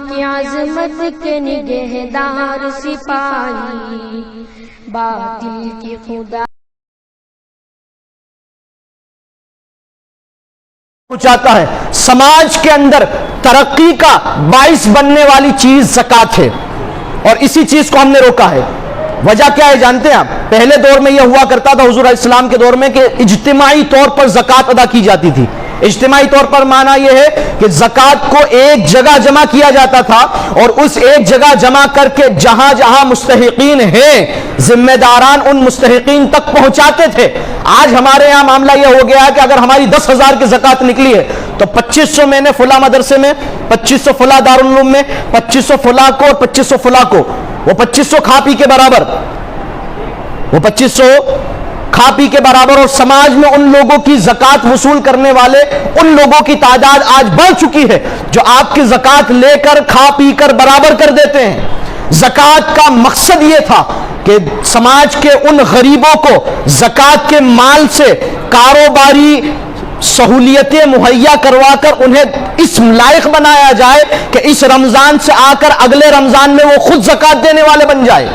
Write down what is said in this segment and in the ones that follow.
کی عظمت کے نگہدار سپاہی، باطل کی خدا چاہتا ہے۔ سماج کے اندر ترقی کا باعث بننے والی چیز زکوٰۃ ہے، اور اسی چیز کو ہم نے روکا ہے۔ وجہ کیا ہے جانتے ہیں آپ؟ پہلے دور میں یہ ہوا کرتا تھا حضور علیہ السلام کے دور میں کہ اجتماعی طور پر زکوٰۃ ادا کی جاتی تھی۔ اجتماعی طور پر معنی یہ ہے کہ زکوٰۃ کو ایک جگہ جمع کیا جاتا تھا، اور اس ایک جگہ جمع کر کے جہاں جہاں مستحقین ہیں ذمہ داران ان مستحقین تک پہنچاتے تھے۔ آج ہمارے یہاں معاملہ یہ ہو گیا ہے کہ اگر ہماری 10,000 کی زکوٰۃ نکلی ہے تو 2500 میں نے فلاں مدرسے میں، 2500 فلاں دارالعلوم میں، 2500 فلاں کو اور 2500 فلاں کو، وہ 2500 کھا پی کے برابر، وہ 2500 کھا پی کے برابر۔ اور سماج میں ان لوگوں کی زکوٰۃ وصول کرنے والے ان لوگوں کی تعداد آج بڑھ چکی ہے جو آپ کی زکوٰۃ لے کر کھا پی کر برابر کر دیتے ہیں۔ زکوٰۃ کا مقصد یہ تھا کہ سماج کے ان غریبوں کو زکوٰۃ کے مال سے کاروباری سہولیتیں مہیا کروا کر انہیں اس لائق بنایا جائے کہ اس رمضان سے آ کر اگلے رمضان میں وہ خود زکوٰۃ دینے والے بن جائے۔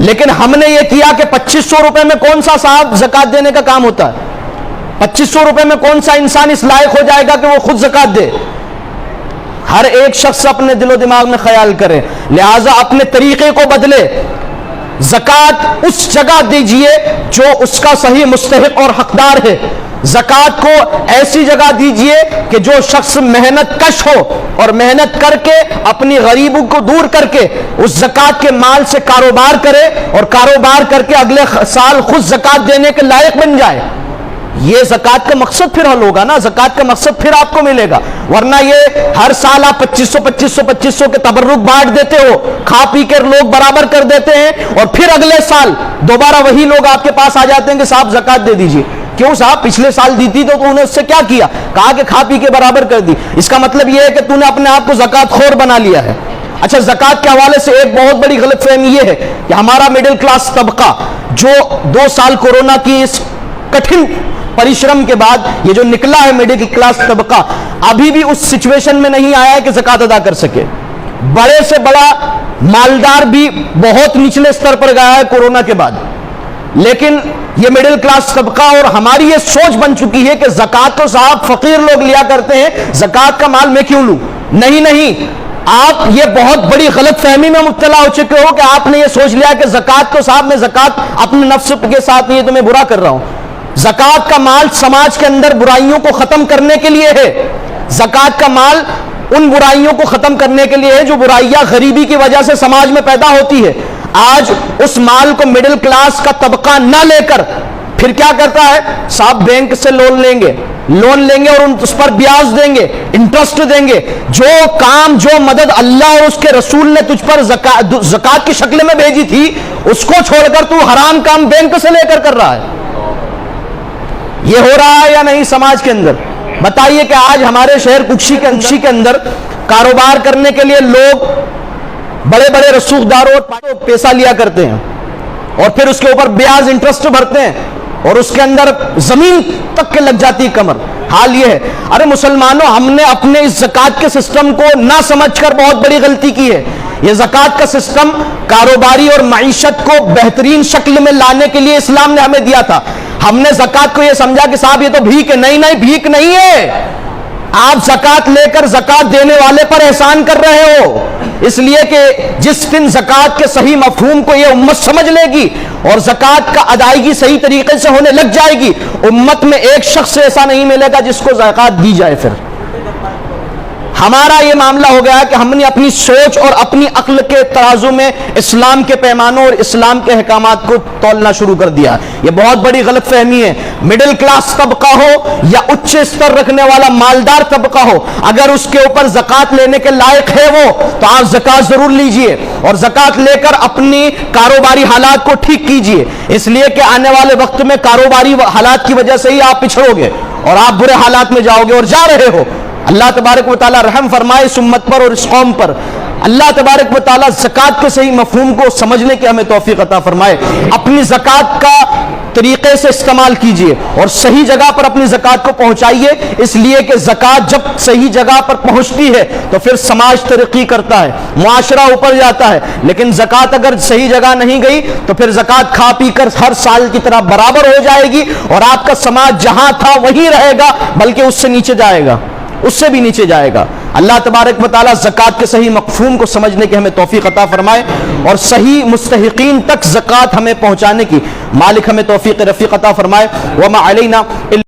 لیکن ہم نے یہ کیا کہ 2500 روپے میں کون سا صاحب زکوٰۃ دینے کا کام ہوتا ہے؟ 2500 روپے میں کون سا انسان اس لائق ہو جائے گا کہ وہ خود زکوٰۃ دے؟ ہر ایک شخص اپنے دل و دماغ میں خیال کرے، لہٰذا اپنے طریقے کو بدلے۔ زکوٰۃ اس جگہ دیجئے جو اس کا صحیح مستحق اور حقدار ہے۔ زکوٰۃ کو ایسی جگہ دیجئے کہ جو شخص محنت کش ہو اور محنت کر کے اپنی غریبوں کو دور کر کے اس زکوٰۃ کے مال سے کاروبار کرے، اور کاروبار کر کے اگلے سال خود زکوٰۃ دینے کے لائق بن جائے۔ یہ زکوٰۃ کا مقصد پھر حل ہوگا نا، زکوٰۃ کا مقصد پھر آپ کو ملے گا۔ ورنہ یہ ہر سال آپ 2500 کے تبرک بانٹ دیتے ہو، کھا پی کر لوگ برابر کر دیتے ہیں، اور پھر اگلے سال دوبارہ وہی لوگ آپ کے پاس آ جاتے ہیں کہ صاحب زکوٰۃ دے دیجیے۔ کیوں صاحب؟ پچھلے سال دی تھی تو انہیں اس سے کیا کیا؟ کہا کہ کھا پی کے برابر کر دی۔ اس کا مطلب یہ ہے کہ نے اپنے آپ کو زکوٰۃ خور بنا لیا ہے۔ اچھا، زکوٰۃ کے حوالے سے ایک بہت بڑی غلط فہمی یہ ہے کہ ہمارا مڈل کلاس طبقہ جو 2 سال کورونا کی اس کٹھن پریشرم کے بعد یہ جو نکلا ہے مڈل کلاس طبقہ، ابھی بھی اس سچویشن میں نہیں آیا ہے کہ زکوٰۃ ادا کر سکے۔ بڑے سے بڑا مالدار بھی بہت نچلے سطر پر گیا ہے کورونا کے بعد، لیکن یہ مڈل کلاس طبقہ اور ہماری یہ سوچ بن چکی ہے کہ زکوٰۃ تو صاحب فقیر لوگ لیا کرتے ہیں، زکوٰۃ کا مال میں کیوں لوں؟ نہیں، آپ یہ بہت بڑی غلط فہمی میں مبتلا ہو چکے ہو کہ آپ نے یہ سوچ لیا کہ زکوٰۃ تو صاحب میں زکوٰۃ اپنے نفس کے ساتھ یہ تو میں برا کر رہا ہوں۔ زکوٰۃ کا مال سماج کے اندر برائیوں کو ختم کرنے کے لیے ہے۔ زکوٰۃ کا مال ان برائیوں کو ختم کرنے کے لیے ہے جو برائیاں غریبی کی وجہ سے سماج میں پیدا ہوتی ہے۔ آج اس مال کو مڈل کلاس کا طبقہ نہ لے کر پھر کیا کرتا ہے؟ صاحب بینک سے لون لیں گے اور اس پر بیاج دیں گے، انٹرسٹ دیں گے۔ جو کام، جو مدد اللہ اور اس کے رسول نے تجھ پر زکوٰۃ کی شکل میں بھیجی تھی، اس کو چھوڑ کر تو حرام کام بینک سے لے کر رہا ہے۔ یہ ہو رہا ہے یا نہیں سماج کے اندر؟ بتائیے کہ آج ہمارے شہر کچھی کے اندر کاروبار کرنے کے لیے لوگ بڑے بڑے رسوخداروں پیسہ لیا کرتے ہیں، اور پھر اس کے اوپر بیاج انٹرسٹ بھرتے ہیں، اور اس کے اندر زمین تک کے لگ جاتی کمر۔ حال یہ ہے، ارے مسلمانوں، ہم نے اپنے اس زکوٰۃ کے سسٹم کو نہ سمجھ کر بہت بڑی غلطی کی ہے۔ یہ زکوٰۃ کا سسٹم کاروباری اور معیشت کو بہترین شکل میں لانے کے لیے اسلام نے ہمیں دیا تھا۔ ہم نے زکوٰۃ کو یہ سمجھا کہ صاحب یہ تو بھیک ہے۔ نہیں، بھیک نہیں ہے۔ آپ زکوٰۃ لے کر زکوٰۃ دینے والے پر احسان کر رہے ہو، اس لیے کہ جس دن زکوٰۃ کے صحیح مفہوم کو یہ امت سمجھ لے گی اور زکوٰۃ کا ادائیگی صحیح طریقے سے ہونے لگ جائے گی، امت میں ایک شخص ایسا نہیں ملے گا جس کو زکوٰۃ دی جائے۔ پھر ہمارا یہ معاملہ ہو گیا کہ ہم نے اپنی سوچ اور اپنی عقل کے ترازو میں اسلام کے پیمانوں اور اسلام کے احکامات کو تولنا شروع کر دیا۔ یہ بہت بڑی غلط فہمی ہے۔ مڈل کلاس طبقہ ہو یا اچ استر رکھنے والا مالدار طبقہ ہو، اگر اس کے اوپر زکوٰۃ لینے کے لائق ہے وہ، تو آپ زکوٰۃ ضرور لیجئے، اور زکوٰۃ لے کر اپنی کاروباری حالات کو ٹھیک کیجئے، اس لیے کہ آنے والے وقت میں کاروباری حالات کی وجہ سے ہی آپ پچھڑو گے اور آپ برے حالات میں جاؤ گے، اور جا رہے ہو۔ اللہ تبارک و تعالیٰ رحم فرمائے اس امت پر اور اس قوم پر۔ اللہ تبارک و تعالیٰ زکوٰۃ کے صحیح مفہوم کو سمجھنے کی ہمیں توفیق عطا فرمائے۔ اپنی زکوٰۃ کا طریقے سے استعمال کیجئے اور صحیح جگہ پر اپنی زکوٰۃ کو پہنچائیے، اس لیے کہ زکوٰۃ جب صحیح جگہ پر پہنچتی ہے تو پھر سماج ترقی کرتا ہے، معاشرہ اوپر جاتا ہے۔ لیکن زکوٰۃ اگر صحیح جگہ نہیں گئی تو پھر زکوٰۃ کھا پی کر ہر سال کی طرح برابر ہو جائے گی اور آپ کا سماج جہاں تھا وہیں رہے گا، بلکہ اس سے نیچے جائے گا، اس سے بھی نیچے جائے گا۔ اللہ تبارک و تعالیٰ زکوٰۃ کے صحیح مفہوم کو سمجھنے کی ہمیں توفیق عطا فرمائے اور صحیح مستحقین تک زکوٰۃ ہمیں پہنچانے کی مالک ہمیں توفیق رفیق عطا فرمائے۔ وما علینا